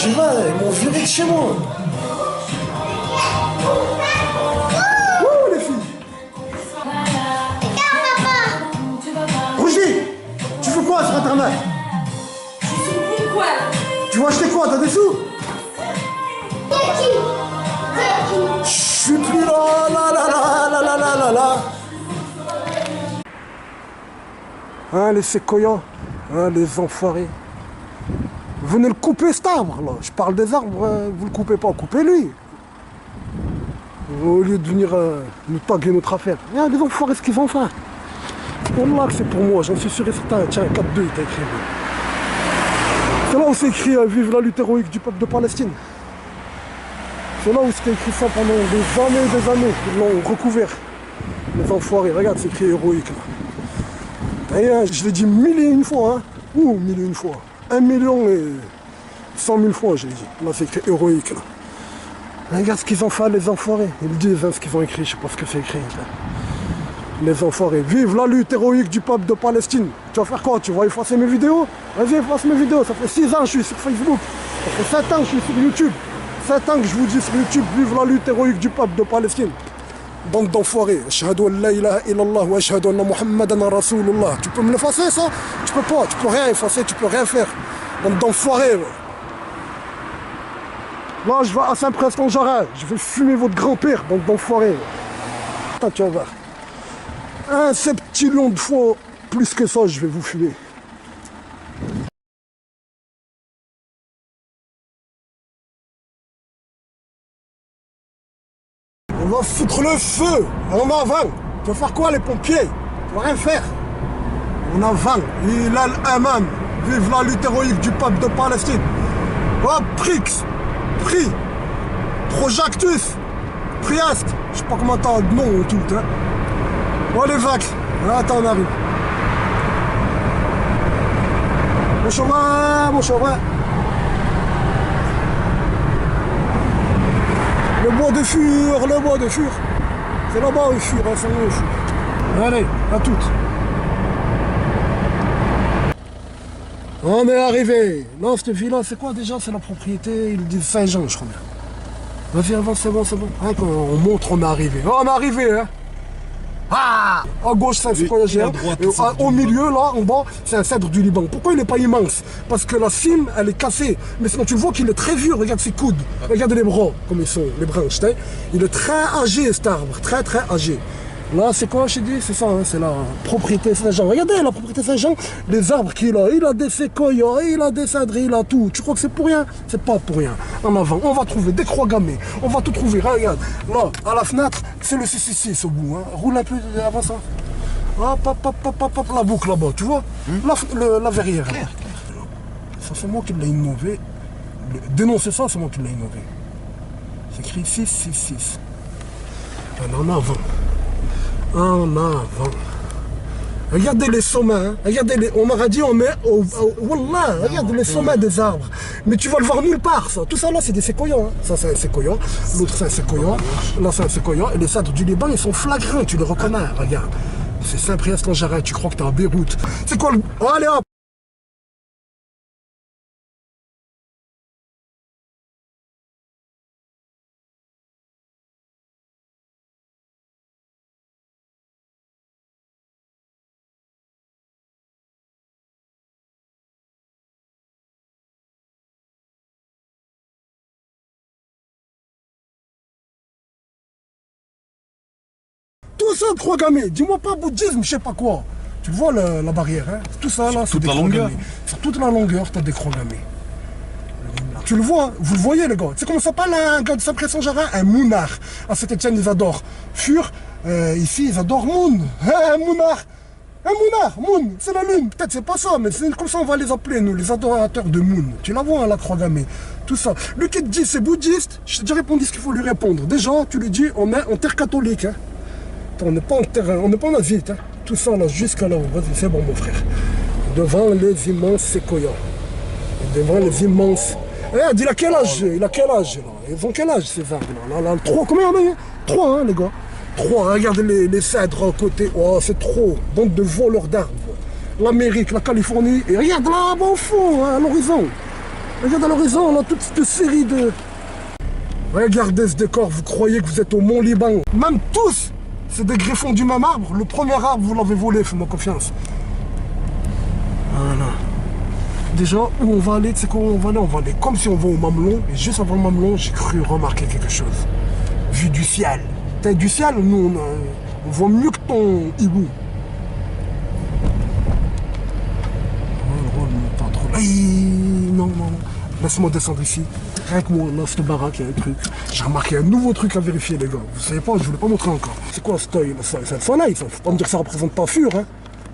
j'y vais, ils m'ont viré de chez moi. Ouh, les filles. Roger, tu fais quoi sur internet? Je suis quoi? Tu vas acheter quoi? T'as des sous? Je suis plus là, là, là, là, là, là, là, là, là. Hein, les séquoias, hein, les enfoirés. Venez le couper cet arbre là. Je parle des arbres, vous le coupez pas, coupez-lui. Au lieu de venir nous taguer notre affaire. Regarde les enfoirés ce qu'ils vont faire. Wallah que c'est pour moi, j'en suis sûr et certain. Tiens, 4-2 il t'a écrit. C'est là où c'est écrit vive la lutte héroïque du peuple de Palestine. C'est là où c'était écrit ça pendant des années et des années. Ils l'ont recouvert. Les enfoirés, regarde, c'est écrit héroïque là. Et je l'ai dit 1001 fois, hein. Ouh, 1001 fois. 1 million et 100 000 fois, j'ai dit. Là, c'est écrit héroïque, là. Regarde ce qu'ils ont fait, les enfoirés. Ils disent hein, ce qu'ils ont écrit, je sais pas ce que c'est écrit. Là. Les enfoirés. Vive la lutte héroïque du peuple de Palestine. Tu vas faire quoi? Tu vas effacer mes vidéos? Vas-y, efface mes vidéos. Ça fait 6 ans que je suis sur Facebook. Ça fait 7 ans que je suis sur YouTube. 7 ans que je vous dis sur YouTube, vive la lutte héroïque du peuple de Palestine. Bande d'enfoirés. Ashhadu an la ilaha illallah wa ashhadu anna Muhammadan Rasulullah. Tu peux me l'effacer ça? Tu peux pas, tu peux rien effacer, tu peux rien faire. Bande d'enfoirés. Là, je vais à Saint-Preston-Jarret. Je vais fumer votre grand-père, bande d'enfoirés. Putain, tu vas voir. Un septillion de fois plus que ça, je vais vous fumer. On va foutre le feu en avant. Tu vas faire quoi les pompiers? Tu vas rien faire. En avant. Il a l'amam. Vive la lutte héroïque du peuple de Palestine. Oh, Prix. Prix. Projactus. Priast. Je sais pas comment t'as de nom tout. Hein. Oh les vagues. Attends, on arrive. Mon chemin, mon chemin. Le bois de Fur, le bois de Fur. C'est là-bas le Fur, hein, c'est là le Fur. Allez, à toutes. On est arrivé. Là, cette ville-là, c'est quoi déjà? C'est la propriété, ils disent Saint-Jean, je crois bien. Vas-y, avance, c'est bon, c'est bon. Hein, quand on montre, on est arrivé. Oh, on est arrivé, hein. Ah! À gauche, c'est un séquoia géant. Au milieu, là, en bas, c'est un cèdre du Liban. Pourquoi il n'est pas immense? Parce que la cime, elle est cassée. Mais sinon, tu vois qu'il est très vieux. Regarde ses coudes. Regarde les bras, comme ils sont, les branches. T'sais. Il est très âgé, cet arbre. Très, très âgé. Là, c'est quoi, je dis? C'est ça, hein, c'est la propriété Saint-Jean. Regardez, la propriété Saint-Jean, les arbres qu'il a. Il a des séquoias, il a des cèdres, il a tout. Tu crois que c'est pour rien? C'est pas pour rien. En avant, on va trouver des croix gammées. On va tout trouver. Regarde, là, à la fenêtre, c'est le 666 au bout. Hein. Roule un peu avant ça. Hop, hop, hop, hop, hop, hop, la boucle là-bas, tu vois? La verrière. Claire. Ça, c'est moi qui l'ai innové. Dénoncer ça, c'est moi qui l'ai innové. C'est écrit 666. En avant. En avant. Regardez les sommets, hein. Regardez les, on m'aurait dit on met wallah, regarde les sommets des arbres. Mais tu vas le voir nulle part ça. Tout ça là c'est des séquoias. Hein. Ça c'est un séquoia, l'autre c'est un séquoia, là c'est un séquoia. Et les cèdres du Liban ils sont flagrants, tu les reconnais, regarde. C'est Saint-Preston-Jarret, tu crois que t'es à Beyrouth. C'est quoi le... Oh, allez hop. Tout ça, croix gammée. Dis-moi pas bouddhisme, je sais pas quoi. Tu vois la barrière, hein? Tout ça là, c'est des croix gammées. Sur toute la longueur, t'as des croix gammées. Tu le vois, vous le voyez les gars. Tu sais comment ça s'appelle un gars de Saint-Preston-Jarret? Un Mounar. À Saint-Etienne, ils adorent Fur. Ici, ils adorent Moon. Un Mounar. Un Mounar, Moon, c'est la lune. Peut-être c'est pas ça, mais c'est comme ça on va les appeler, nous, les adorateurs de Moon. Tu la vois, hein, la croix gammée. Tout ça. Lui qui te dit c'est bouddhiste, je t'ai déjà répondu ce qu'il faut lui répondre. Déjà, tu lui dis, on est en terre catholique. Hein. On n'est pas en terrain, on n'est pas en Asie, hein. Tout ça là, jusqu'à là, vas-y, c'est bon mon frère. Devant les immenses séquoias. Devant les immenses... Regarde, il a quel âge? Il a quel âge là? Ils ont quel âge ces arbres là? 3, combien on a eu? 3 hein les gars. 3, regardez les cèdres à côté. Oh c'est trop. Bande de voleurs d'arbres. L'Amérique, la Californie. Et regarde là-bas au fond, hein, à l'horizon. Regarde à l'horizon, on a toute cette série de... Regardez ce décor, vous croyez que vous êtes au Mont-Liban. Même tous, c'est des greffons du même arbre. Le premier arbre, vous l'avez volé, fais-moi confiance. Voilà. Déjà, où on va aller, tu sais quoi, où on va aller? On va aller comme si on va au Mamelon. Et juste avant le Mamelon, j'ai cru remarquer quelque chose. Vue du ciel. T'as du ciel, nous, on voit mieux que ton hibou. Pas trop. Aïe, non, non, non. Laisse-moi descendre ici. Rien que moi, dans cette baraque, il y a un truc. J'ai remarqué un nouveau truc à vérifier, les gars. Vous savez pas, je vous l'ai pas montré encore. C'est quoi ce œil? C'est le soleil, ça. Faut pas me dire que ça représente pas Fur, hein.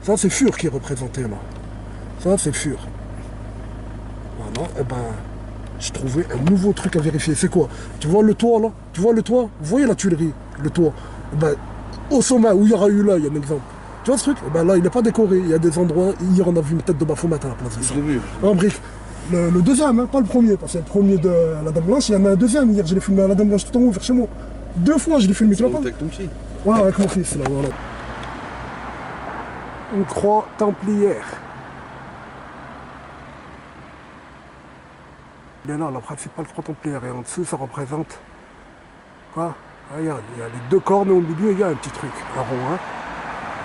Ça, c'est Fur qui est représenté, là. Ça, c'est Fur. Voilà, et ben, j'ai trouvé un nouveau truc à vérifier. C'est quoi? Tu vois le toit, là? Tu vois le toit? Vous voyez la tuilerie, le toit? Eh ben, au sommet, où il y aura eu l'œil, un exemple. Tu vois ce truc? Eh ben là, il n'est pas décoré. Il y a des endroits, hier, on a vu une tête de Baphomet à la place de ça. Je l'ai vu. En brique. Le deuxième, hein, pas le premier, parce que le premier de la Dame Blanche, il y en a un deuxième. Hier, je l'ai filmé à la Dame Blanche tout en haut, vers chez moi. 2 fois, je l'ai filmé, tu l'as pas? Avec ton petit. Ouais, avec mon fils, là, voilà. Une croix templière. Il est là, la principale croix templière. Et en dessous, ça représente... Quoi? Regarde, il y a les 2 cornes et au milieu, il y a un petit truc, un rond, hein.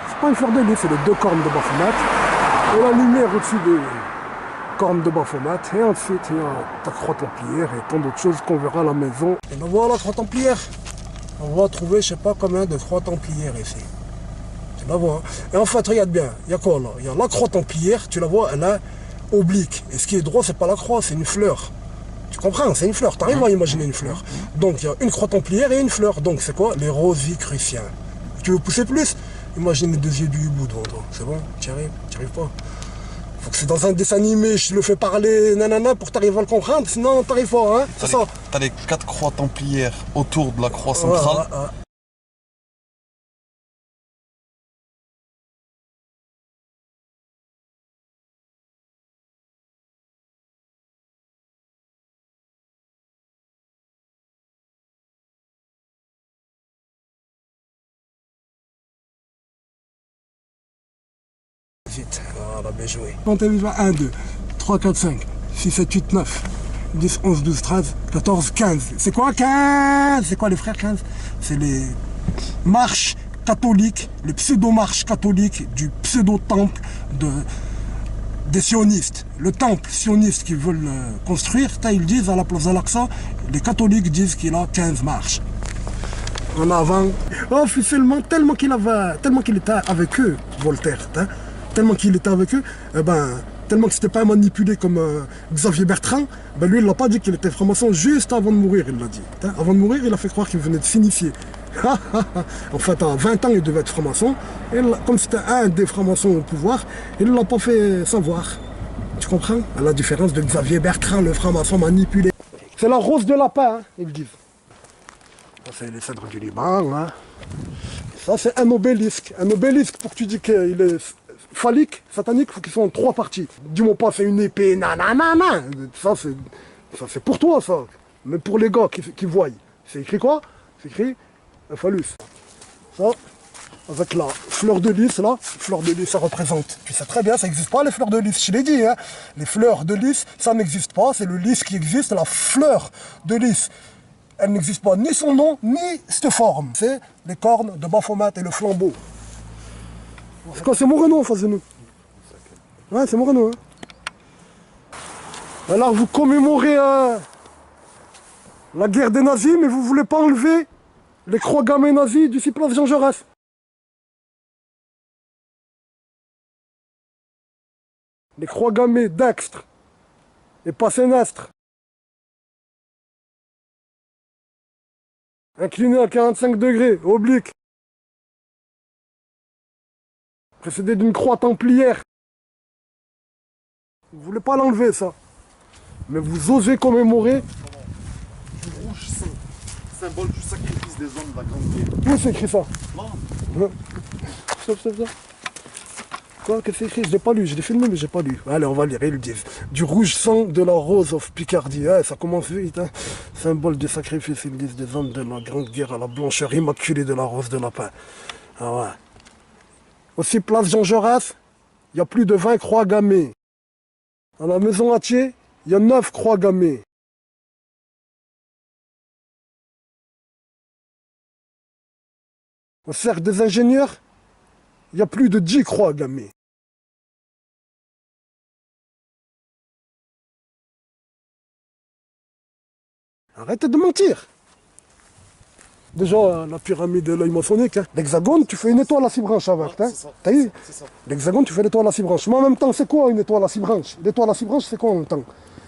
C'est pas une fleur de lys, c'est les 2 cornes de Baphomet. Et la lumière au-dessus des cornes de Baphomet. Et ensuite, il y a ta croix templière et tant d'autres choses qu'on verra à la maison. Et on voit la croix templière. On va trouver, je sais pas combien de croix templières ici. Tu la vois, hein. Et en fait, regarde bien, il y a quoi là? Il y a la croix templière, tu la vois, elle est oblique. Et ce qui est droit, c'est pas la croix, c'est une fleur. Tu comprends? C'est une fleur. Tu arrives à imaginer une fleur. Donc, il y a une croix templière et une fleur. Donc, c'est quoi? Les rosicruciens. Tu veux pousser plus? Imagine les 2 yeux du hibou devant toi. C'est bon? Tu y arrives? Tu n'y arrives pas? Faut que c'est dans un dessin animé, je le fais parler, nanana, pour t'arriver à le comprendre. Sinon, t'arrives pas, hein? C'est ça. T'as les 4 croix templières autour de la croix centrale. Ouais. Vite, voilà, bien joué. Comptez 1, 2, 3, 4, 5, 6, 7, 8, 9, 10, 11, 12, 13, 14, 15. C'est quoi 15? C'est quoi les frères 15? C'est les marches catholiques, les pseudo-marches catholiques du pseudo-temple des sionistes. Le temple sioniste qu'ils veulent construire, ils disent à la place d'Al-Aqsa, les catholiques disent qu'il a 15 marches. En avant, officiellement, tellement qu'il était avec eux, Voltaire, hein, tellement qu'il était avec eux, eh ben, tellement que c'était pas manipulé comme Xavier Bertrand, ben lui il l'a pas dit qu'il était franc-maçon juste avant de mourir, il l'a dit. Hein. Avant de mourir, il a fait croire qu'il venait de s'initier. En fait, à 20 ans, il devait être franc-maçon, et comme c'était un des francs-maçons au pouvoir, il ne l'a pas fait savoir. Tu comprends? À la différence de Xavier Bertrand, le franc-maçon manipulé. C'est la rose de lapin, hein, ils disent. Ça, c'est les cèdres du Liban. Hein. Ça, c'est un obélisque. Un obélisque, pour que tu dis qu'il est phallique, satanique, il faut qu'il soit en 3 parties. Dis-moi pas, c'est une épée, nanana. Ça, c'est pour toi, ça. Mais pour les gars qui voient. C'est écrit quoi? C'est écrit un phallus. Ça, avec la fleur de lys, là. Fleur de lys, ça représente. Tu sais très bien, ça n'existe pas, les fleurs de lys. Je l'ai dit, hein. Les fleurs de lys, ça n'existe pas. C'est le lys qui existe, la fleur de lys. Elle n'existe pas ni son nom, ni cette forme. C'est les cornes de Baphomet et le flambeau. C'est quoi? C'est Moreno en face de nous. Ouais, c'est Moreno. Hein. Alors vous commémorez la guerre des nazis, mais vous voulez pas enlever les croix gammées nazis du 6 place Jean Jaurès. Les croix gammées d'Extre et pas Sénestre. Incliné à 45 degrés, oblique. Précédé d'une croix templière. Vous voulez pas l'enlever, ça. Mais vous osez commémorer. Du rouge saint, symbole du sacrifice des hommes de la Grande Guerre. Où c'est écrit ça? Non. Stop. Quoi? Qu'est-ce que c'est écrit? Je l'ai pas lu, je l'ai filmé, mais j'ai pas lu. Allez, on va lire, ils le disent. Du rouge sang de la rose of Picardie. Ouais, ça commence vite, hein. Symbole du sacrifice, ils disent, des hommes de la Grande Guerre à la blancheur immaculée de la rose de lapin. Ah ouais. Aussi, place Jean Jaurès, il y a plus de 20 croix gammées. À la maison Hattier, il y a 9 croix gammées. Au cercle des ingénieurs, il y a plus de 10 croix gammées. Arrêtez de mentir. Déjà, la pyramide de l'œil maçonnique, hein. L'hexagone, tu fais une étoile à 6 branches avec. Hein. T'as vu? L'hexagone, tu fais l'étoile à 6 branches. Mais en même temps, c'est quoi une étoile à 6 branches? L'étoile à 6 branches, c'est quoi en même temps?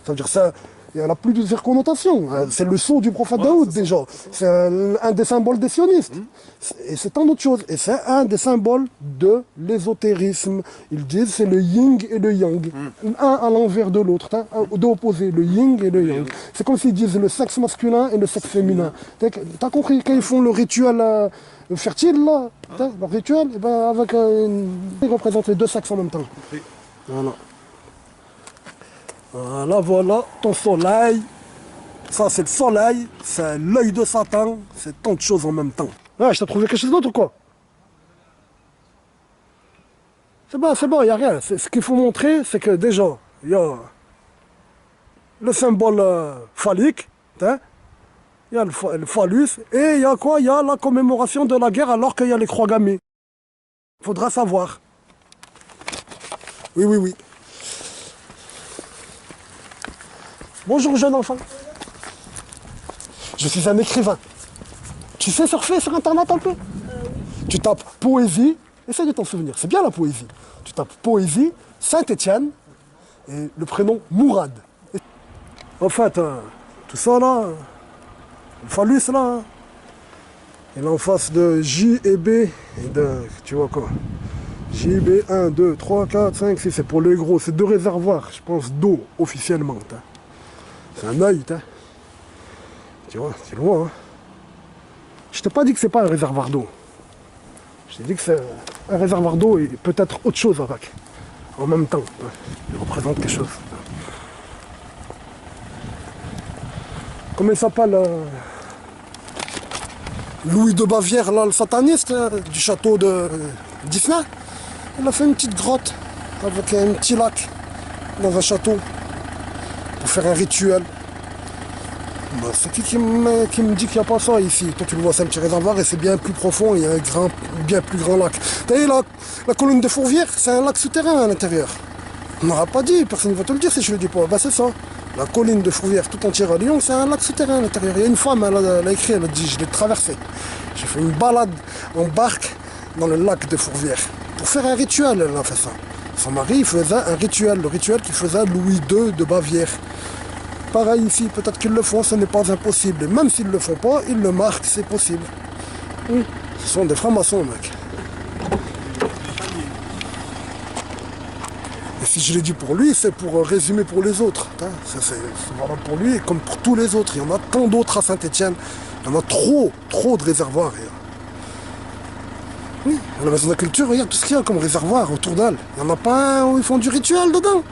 Ça veut dire ça. Il n'y a plus de connotation. C'est le sceau du prophète Daoud déjà. C'est un des symboles des sionistes. Et c'est tant d'autres choses. Et c'est un des symboles de l'ésotérisme. Ils disent c'est le yin et le yang. Un à l'envers de l'autre. Hein, deux opposés, le yin et le yang. C'est comme s'ils disent le sexe masculin et le sexe féminin. T'as compris quand ils font le rituel fertile là, leur rituel, et ben avec ils représentent les deux sexes en même temps. Voilà. Voilà, ton soleil. Ça, c'est le soleil, c'est l'œil de Satan, c'est tant de choses en même temps. Ouais, je t'ai trouvé quelque chose d'autre ou quoi? C'est bon, il n'y a rien. Ce qu'il faut montrer, c'est que déjà, il y a le symbole phallique, hein, il y a le phallus, et il y a quoi? Il y a la commémoration de la guerre alors qu'il y a les croix gammées. Il faudra savoir. Oui. Bonjour jeune enfant. Je suis un écrivain. Tu sais surfer sur internet un peu? Tu tapes poésie, essaye de t'en souvenir, c'est bien la poésie. Tu tapes poésie, Saint-Étienne, et le prénom Mourad. En fait, tout ça là, le phallus là, il est en face de J et B, et de, tu vois quoi, JB 1, 2, 3, 4, 5, 6, c'est pour les gros, c'est 2 réservoirs, je pense, d'eau, officiellement. C'est un œil, tu vois, c'est loin. Hein. Je t'ai pas dit que c'est pas un réservoir d'eau. Je t'ai dit que c'est un réservoir d'eau et peut-être autre chose avec. En même temps, il représente quelque chose. Comment il s'appelle Louis de Bavière, là, le sataniste, du château de Disney. Il a fait une petite grotte avec un petit lac dans un château pour faire un rituel. Bah, c'est qui me dit qu'il n'y a pas ça ici? Toi tu le vois, c'est un petit réservoir et c'est bien plus profond, il y a un bien plus grand lac. T'as vu la colline de Fourvière, c'est un lac souterrain à l'intérieur. On n'aura pas dit, personne ne va te le dire si je le dis pas. Bah c'est ça. La colline de Fourvière tout entière à Lyon, c'est un lac souterrain à l'intérieur. Il y a une femme, elle a écrit, elle a dit, je l'ai traversé. J'ai fait une balade en barque dans le lac de Fourvière. Pour faire un rituel, elle a fait ça. Son mari faisait un rituel, le rituel qu'il faisait Louis II de Bavière. Pareil ici, peut-être qu'ils le font, ce n'est pas impossible. Et même s'ils ne le font pas, ils le marquent, c'est possible. Oui, ce sont des francs-maçons, mec. Et si je l'ai dit pour lui, c'est pour résumer pour les autres. Hein. C'est valable pour lui, comme pour tous les autres. Il y en a tant d'autres à Saint-Étienne. Il y en a trop de réservoirs. Oui, à la maison de la culture, regarde tout ce qu'il y a comme réservoir autour d'elle. Il n'y en a pas un où ils font du rituel dedans.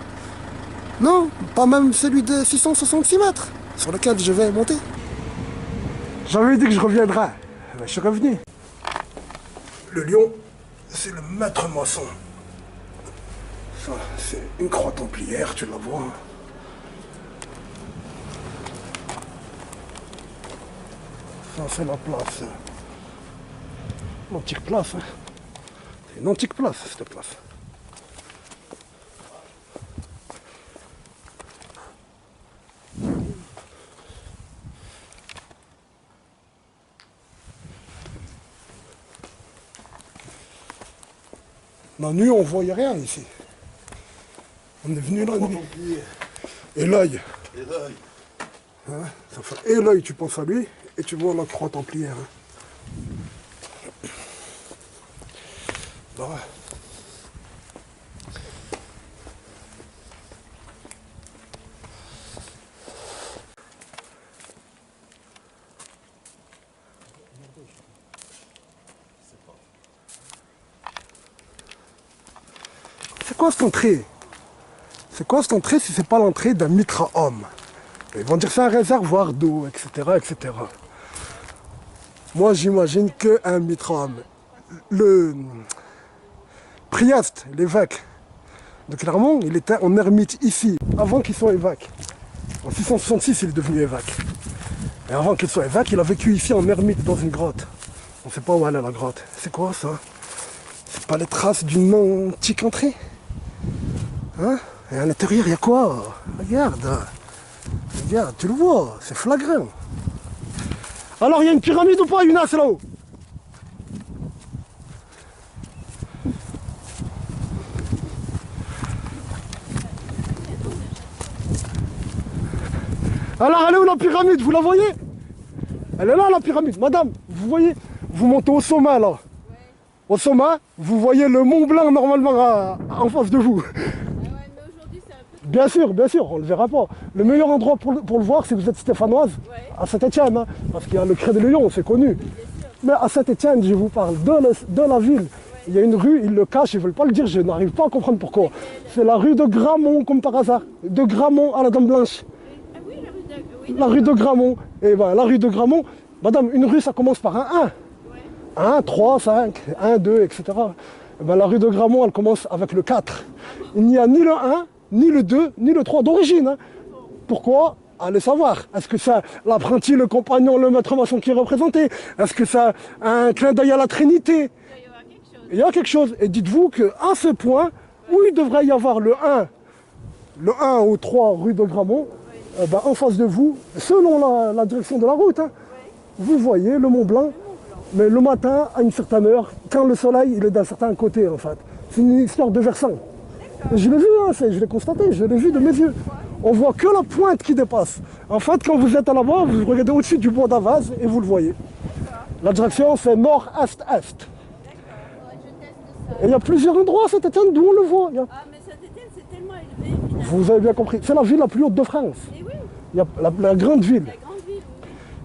Non, pas même celui de 666 mètres, sur lequel je vais monter. J'avais dit que je reviendrais. Ben, je suis revenu. Le lion, c'est le maître maçon. Ça, c'est une croix templière, tu la vois. Ça, c'est la place. L'antique place. Hein. C'est une antique place, cette place. La nuit, on ne voyait rien ici. On est venu la nuit. Et l'œil. Hein, et l'œil, tu penses à lui, et tu vois la croix templière. Hein. Bah ouais. C'est quoi cette entrée? C'est quoi cette entrée si c'est pas l'entrée d'un mitra homme? Ils vont dire que c'est un réservoir d'eau, etc., etc. Moi, j'imagine qu'un mitra homme. Le Priest, l'évêque de Clermont, il était en ermite ici, avant qu'il soit évêque. En 666, il est devenu évêque. Et avant qu'il soit évêque, il a vécu ici en ermite dans une grotte. On ne sait pas où elle est la grotte. C'est quoi ça? C'est pas les traces d'une antique entrée? Hein? Et à l'intérieur, il y a quoi? Regarde. Regarde, tu le vois, c'est flagrant. Alors, il y a une pyramide ou pas, Younas, là-haut? Alors, elle est où la pyramide? Vous la voyez? Elle est là, la pyramide. Madame, vous voyez? Vous montez au sommet, là. Au sommet, vous voyez le Mont Blanc, normalement, en face de vous. Bien sûr, on ne le verra pas. Le meilleur endroit pour le voir, si vous êtes stéphanoise, à Saint-Étienne, hein, parce qu'il y a le Crêt de Lion, c'est connu. Mais à Saint-Étienne, je vous parle de la ville. Il y a une rue, ils le cachent, ils ne veulent pas le dire, je n'arrive pas à comprendre pourquoi. C'est la rue de Gramont, comme par hasard. De Gramont à la Dame Blanche. La rue de Gramont. Et ben, la rue de Gramont, madame, une rue, ça commence par un 1. 1, 3, 5, 1, 2, etc. Et ben, la rue de Gramont, elle commence avec le 4. Il n'y a ni le 1, ni le 2, ni le 3 d'origine. Hein. Pourquoi? Allez savoir. Est-ce que c'est l'apprenti, le compagnon, le maître maçon qui est représenté? Est-ce que c'est un clin d'œil à la Trinité? Il y a quelque chose. Et dites-vous qu'à ce point, où il devrait y avoir le 1 ou 3 rue de Gramont, ben, en face de vous, selon la direction de la route, hein, vous voyez le Mont Blanc. Mais le matin, à une certaine heure, quand le soleil il est d'un certain côté, en fait. C'est une histoire de versant. Et je l'ai vu, hein, je l'ai constaté, je l'ai vu de mes yeux. On voit que la pointe qui dépasse. En fait, quand vous êtes là-bas, vous regardez au-dessus du bois d'Avaz et vous le voyez. La direction, c'est nord-est-est. Et il y a plusieurs endroits à Saint-Étienne d'où on le voit. Ah, mais Saint-Étienne, c'est tellement élevé. Vous avez bien compris. C'est la ville la plus haute de France. Et oui. Il y a la grande ville. La grande ville,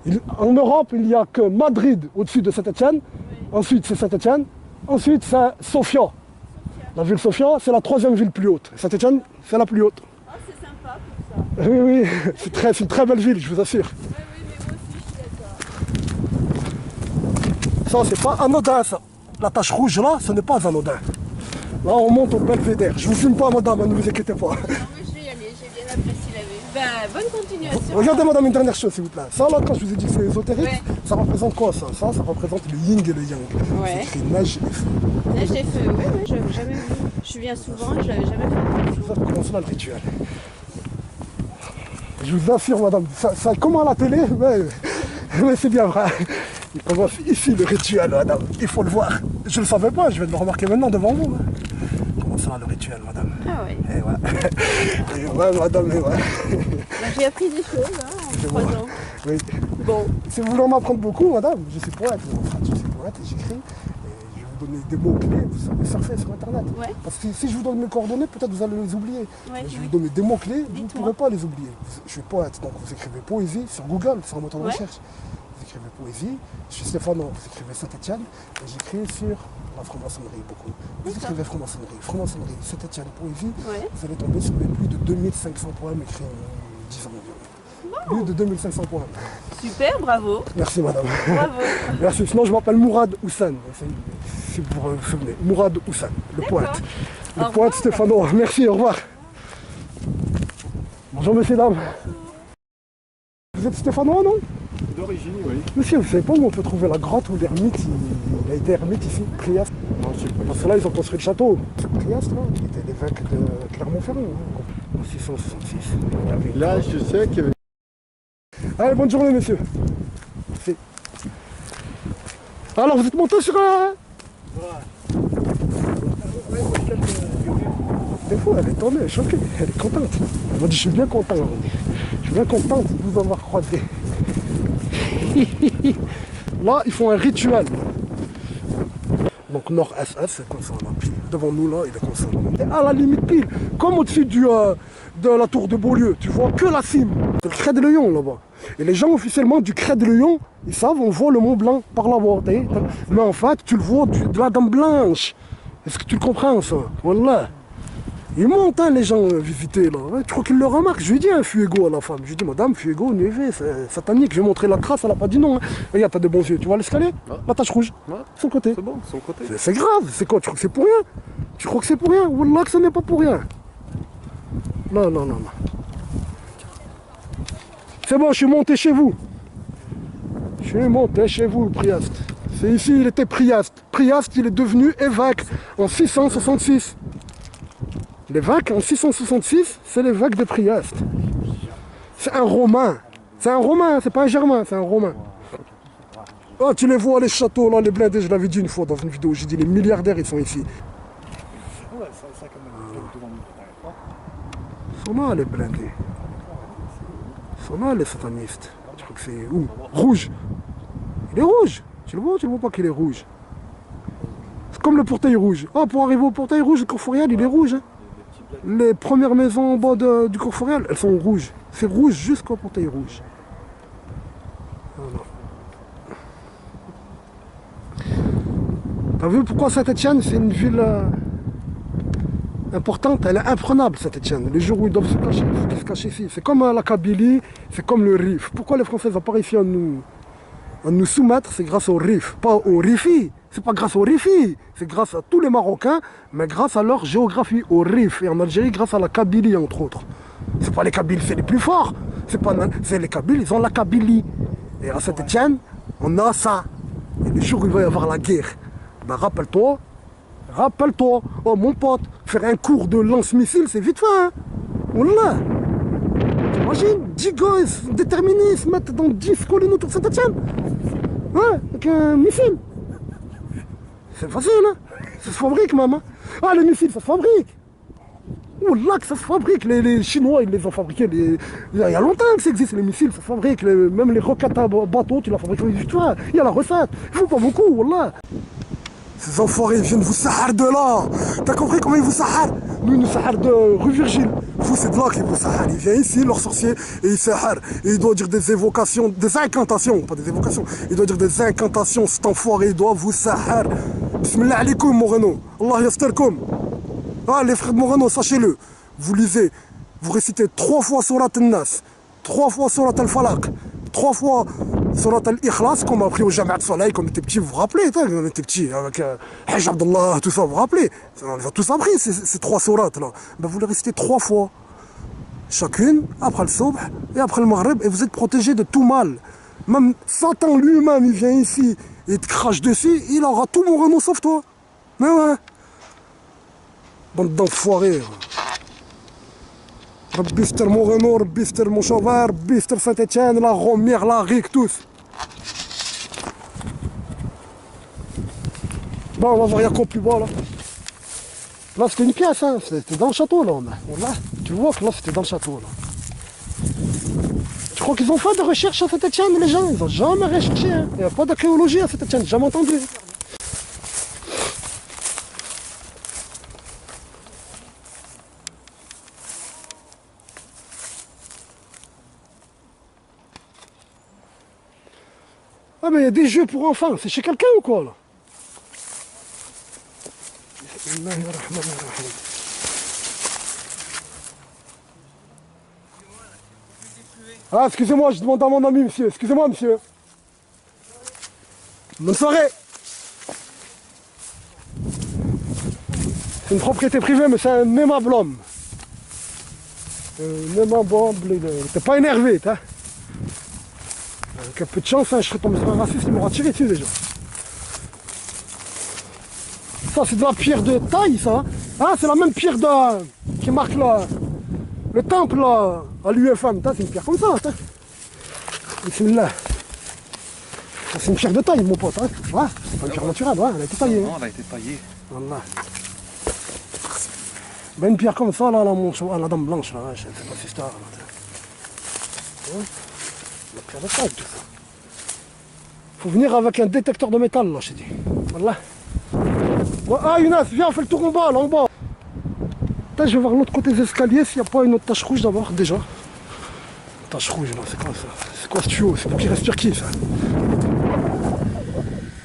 oui. En Europe, il n'y a que Madrid au-dessus de Saint-Étienne. Ensuite, c'est Saint-Étienne. Ensuite, c'est Sofia. La ville Sofia, c'est la 3e ville plus haute. Saint-Étienne, c'est la plus haute. Ah, c'est sympa pour ça. Oui, c'est une très belle ville, je vous assure. Oui, mais moi aussi, je suis d'accord. Ça, c'est pas anodin, ça. La tache rouge, là, ce n'est pas anodin. Là, on monte au belvédère. Je vous filme pas, madame, ne vous inquiétez pas. Non, mais je vais y aller, j'ai bien apprécié la vue. Ben, bonne continuation. Regardez, madame, une dernière chose, s'il vous plaît. Ça, là, quand je vous ai dit que c'est ésotérique, ça représente quoi, ça? Ça représente le yin et le yang. Ouais. C'est écrit neige et feu. Neige et feu, oui, je l'avais jamais vu. Je viens souvent, je l'avais jamais fait. Je vous commence là le rituel. Je vous assure, madame, ça comme à la télé, mais c'est bien vrai. Il commence ici le rituel, madame. Il faut le voir. Je ne le savais pas, je vais le remarquer maintenant devant vous. Comment ça, le rituel, madame? Ah oui. Et ouais. Et ouais, madame, et ouais. Ben, j'ai appris des choses hein, en 3 ans. Oui. Bon. Si vous voulez en apprendre beaucoup, madame, je suis poète. Enfin, je suis poète et j'écris. Et je vais vous donner des mots-clés, vous savez surfer sur Internet. Ouais. Parce que si je vous donne mes coordonnées, peut-être vous allez les oublier. Ouais, Mais je vais oui. vous donner des mots-clés, vous ne Dites-moi. pourrez pas les oublier. Je suis poète, donc vous écrivez poésie sur Google, sur un moteur de Ouais. recherche. Vous écrivez poésie, je suis Stéphano, vous écrivez Saint-Étienne, et j'écris sur la franc-maçonnerie beaucoup. Vous D'accord. écrivez franc-maçonnerie, Saint-Étienne, poésie, Ouais. vous allez tomber sur les plus de 2500 poèmes écrits en 10 ans environ. Plus de 2500 poèmes. Super, bravo. Merci madame. Bravo. Merci, sinon je m'appelle Mourad Houssen, si vous vous souvenez. Mourad Houssen, le poète. Le Au poète revoir. Stéphano. Merci, au revoir. Bonjour messieurs, dames. Vous êtes Stéphanois, non? D'origine, oui. Monsieur, vous savez pas où on peut trouver la grotte où l'ermite, il a été ermite ici, Priest? Non, je sais pas. Parce que là, ils ont construit le château. Priest, là, il était l'évêque de Clermont-Ferrand, hein, en 666. Il y avait- Là, je sais qu'il y avait... Allez, bonne journée, monsieur. Merci. Alors, vous êtes monté sur un... Des fois, elle est tombée, elle est choquée, elle est contente. Elle m'a dit, je suis bien content. Je suis bien contente de vous avoir croisé. Là, ils font un rituel. Donc, nord-est, c'est comme ça, là, pile. Devant nous, là, il est comme ça. Et à la limite, pile, comme au-dessus de la tour de Beaulieu, tu vois que la cime. C'est le Crêt de Lion, là-bas. Et les gens, officiellement, du Crêt de Lion, ils savent, on voit le Mont Blanc par là-bas. Mais en fait, tu le vois de la Dame Blanche. Est-ce que tu le comprends, ça? Voilà. Ils montent, hein, les gens visiter, là. Ouais, tu crois qu'ils le remarquent? Je lui ai dit un fuego à la femme. Je lui ai dit, madame, fuego, nueve, c'est satanique. Je lui ai montré la trace, elle n'a pas dit non. Hein. Regarde, t'as des bons yeux. Tu vois l'escalier? Ouais. La tache rouge. Ouais. Sur le côté. C'est bon, son côté. C'est grave. C'est quoi? Tu crois que c'est pour rien? Tu crois que c'est pour rien? Wallah que ce n'est pas pour rien. Non, non, non, non. C'est bon, je suis monté chez vous. Je suis monté chez vous, Priast. C'est ici, il était Priast. Priast, il est devenu évêque en 666. L'évêque en 666, c'est l'évêque de Priast. C'est un Romain. C'est un Romain, c'est pas un Germain, c'est un Romain. Ah, tu les vois, les châteaux, là, les blindés, je l'avais dit une fois dans une vidéo, j'ai dit les milliardaires, ils sont ici. Ils sont là, les blindés. Ils sont là, les satanistes. Je crois que c'est où? Rouge. Il est rouge. Tu le vois pas qu'il est rouge. C'est comme le portail rouge. Ah, pour arriver au portail rouge, le Corforial, il est rouge. Hein. Les premières maisons en bas du Corforial, elles sont rouges. C'est rouge jusqu'au portail rouge. Voilà. T'as vu pourquoi Saint-Étienne, c'est une ville importante, elle est imprenable, Saint-Étienne. Les jours où ils doivent se cacher, il faut qu'ils se cachent ici. C'est comme la Kabylie, c'est comme le Rif. Pourquoi les Français n'ont pas réussi à nous soumettre? C'est grâce au Rif, pas au Rifi. C'est pas grâce au Rifi, c'est grâce à tous les Marocains, mais grâce à leur géographie, au Rif. Et en Algérie, grâce à la Kabylie, entre autres. C'est pas les Kabyles, c'est les plus forts. C'est les Kabyles, ils ont la Kabylie. Et à Saint-Étienne, on a ça. Et le jour où il va y avoir la guerre, ben rappelle-toi, oh mon pote, faire un cours de lance-missile, c'est vite fait, hein. Wallah. T'imagines, 10 gars déterminés, se mettent dans 10 collines autour de Saint-Étienne. Ouais, avec un missile. C'est facile, hein. Ça se fabrique, maman. Ah, les missiles, ça se fabrique. Wallah, que ça se fabrique. Les Chinois, ils les ont fabriqués. Il y a longtemps que ça existe, les missiles, ça se fabrique. Même les roquettes à bateau, tu l'as fabriqué. Tu vois, il y a la recette. Il faut pas beaucoup, wallah. Ces enfoirés viennent vous sahar de là. T'as compris comment ils vous sahar? Nous, ils nous sahar de rue Virgile. Vous, c'est de là qu'ils vous sahar. Il vient ici, leur sorcier, et il sahar. Et il doit dire des évocations, des incantations, pas des évocations. Il doit dire des incantations. Cet enfoiré, il doit vous sahar. Bismillah alaikum, Moreno. Allah yastarkoum. Ah, les frères de Moreno, sachez-le. Vous lisez, vous récitez 3 fois Surat al-Nas, 3 fois Surat al-Falaq, 3 fois Surat al-Ikhlas, qu'on m'a appris au Jamiat de Soleil quand on était petit, vous vous rappelez, on était petit, avec Hajj Abdallah, tout ça, vous vous rappelez? On les a tous appris, ces 3 sourates là. Ben, vous les récitez 3 fois. Chacune, après le Subh et après le Maghrib, et vous êtes protégé de tout mal. Même Satan lui-même, il vient ici et te crache dessus, il aura tout Moreno sauf toi. Mais ouais. Bande d'enfoirés. Rabbi Ster Moreno, Rabbi Ster Montchauvet, Rabbi Ster Saint-Étienne, la Romière, la Rique, tous. Bon, on va voir Yacoub plus bas là. Là c'était une pièce, hein. C'était dans le château là. Là. Tu vois que là c'était dans le château là. Je crois qu'ils ont fait des recherches à Saint-Étienne, les gens. Ils n'ont jamais recherché. Hein. Il n'y a pas d'archéologie à Saint-Étienne, jamais entendu. Ah mais il y a des jeux pour enfants, c'est chez quelqu'un ou quoi là? Ah excusez-moi, je demande à mon ami monsieur, excusez-moi monsieur. Bonne soirée. C'est une propriété privée mais c'est un aimable homme. Un aimable homme, t'es pas énervé, t'as. Avec un peu de chance, hein, je serais tombé sur un raciste, il m'aura tiré dessus déjà. Ça, c'est de la pierre de taille, ça. Ah, c'est la même pierre qui marque le temple là, à l'UFM. C'est une pierre comme ça. Bismillah. C'est une pierre de taille, mon pote. Hein. Ouais, c'est pas une pierre naturelle, ouais, elle a été taillée. Non, hein. elle a été taillée. Voilà. Ben, une pierre comme ça, là, la dame blanche, là, ouais, c'est pas si star. Ouais. La pierre de taille, tout ça. Faut venir avec un détecteur de métal, là, je t'ai dit. Voilà. Ouais, ah, Younes, viens, on fait le tour en bas, là, en bas. Putain, je vais voir l'autre côté des escaliers s'il n'y a pas une autre tache rouge d'abord, déjà. Tache rouge, là, c'est quoi ça? C'est quoi ce tuyau? C'est pour qu'il respire qui, ça?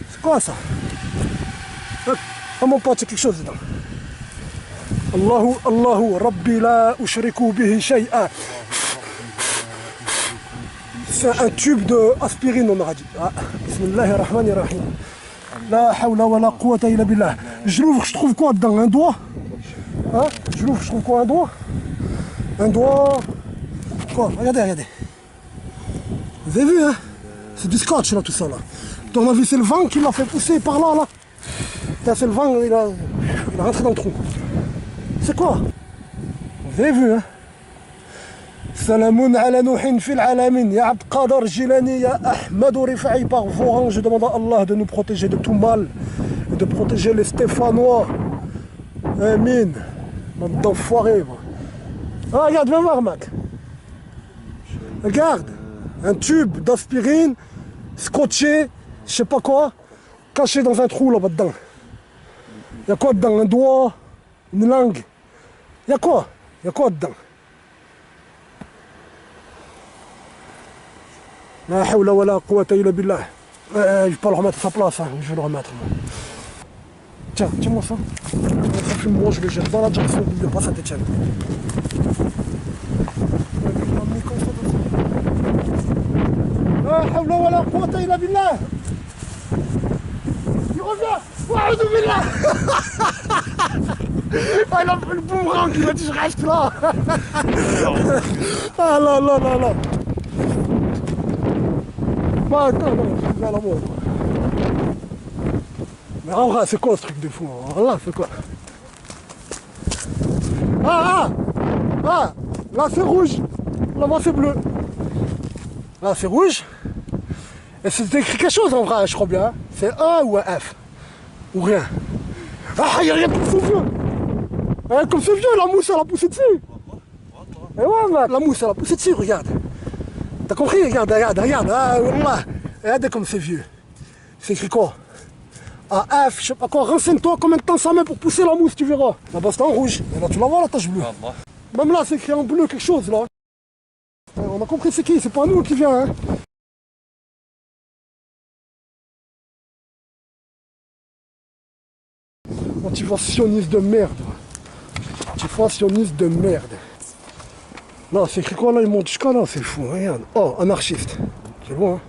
C'est quoi ça? Ah, mon pote, c'est quelque chose dedans. Allahu, Rabbi la ushriku bihi shay'a. C'est un tube d'aspirine, on aura dit. Ah, Bismillahirrahmanirrahim. La hawla wa la quwwata illa billah. Je l'ouvre, je trouve quoi dedans? Un doigt? Hein? Je l'ouvre, je trouve quoi? Un doigt? Un doigt? Quoi? Regardez, regardez. Vous avez vu, hein? C'est du scotch, là, tout ça, là. Ton avis, c'est le vent qui l'a fait pousser par là, là. Putain, c'est le vent, il a rentré dans le trou. C'est quoi? Vous avez vu, hein? Salamoun ala Nouhin fil alamin, ya Abd Qadir Jilani, ya Ahmed Rifa'i, par vos rangs, je demande à Allah de nous protéger de tout mal, et de protéger les Stéphanois. Amin. Bande d'enfoirés, moi. Ah, regarde, viens voir, mec. Regarde, un tube d'aspirine, scotché, je sais pas quoi, caché dans un trou là-bas dedans. Y'a quoi dedans? Un doigt, une langue. Y'a quoi? Y'a quoi dedans? La hawla wa la quwwata illa billah. Je vais pas le remettre à sa place, hein. Je vais le remettre. Moi. Tiens, tiens-moi ça. Ça fume, moi je le jette dans la direction où il n'y a pas Saint-Etienne. La hawla wa la quwwata illa billah. Il revient. Wa'oudou billah. Ah, il a pris le boomerang, il a dit je reste là. Ah là là là là. Bah attends, non, je vais à la mort. Mais en vrai, c'est quoi ce truc de fou? Là, c'est quoi? Ah, ah, ah, là c'est rouge, là-bas c'est bleu. Là c'est rouge. Et c'est écrit quelque chose en vrai, je crois bien. C'est A ou un F. Ou rien. Ah, il y a rien comme ce vieux. Comme ce vieux, la mousse elle a poussé dessus. Et ouais, mec, la mousse elle a poussé dessus, regarde. T'as compris? Regarde, regarde, regarde. Ah, wallah. Regarde comme c'est vieux. C'est écrit quoi? A F, je sais pas quoi. Renseigne-toi combien de temps ça met pour pousser la mousse, tu verras. Là-bas c'est en rouge. Et là tu la vois la tache bleue. Même là c'est écrit en bleu quelque chose là. On a compris c'est qui, c'est pas nous qui vient, hein. Motivationniste de merde. Motivationniste de merde. Là, c'est écrit quoi là? Il monte jusqu'à là, c'est fou, regarde. Oh, anarchiste. C'est bon, hein?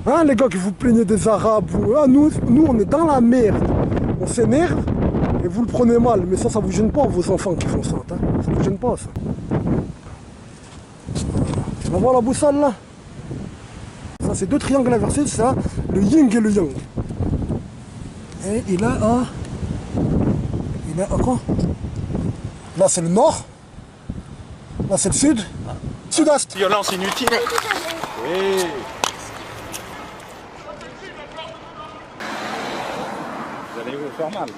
Hein, les gars, que vous plaignez des Arabes, vous, ah, nous, on est dans la merde. On s'énerve et vous le prenez mal. Mais ça vous gêne pas, vos enfants qui font ça, hein? Ça vous gêne pas, ça. Tu vas voir la boussole là? Ça, c'est deux triangles inversés, c'est ça, le yin et le yang. Et il a un... Il a un quoi? Là, c'est le nord. Là, c'est le sud. Sud-est. Violence inutile. Oui. Vous allez vous faire mal.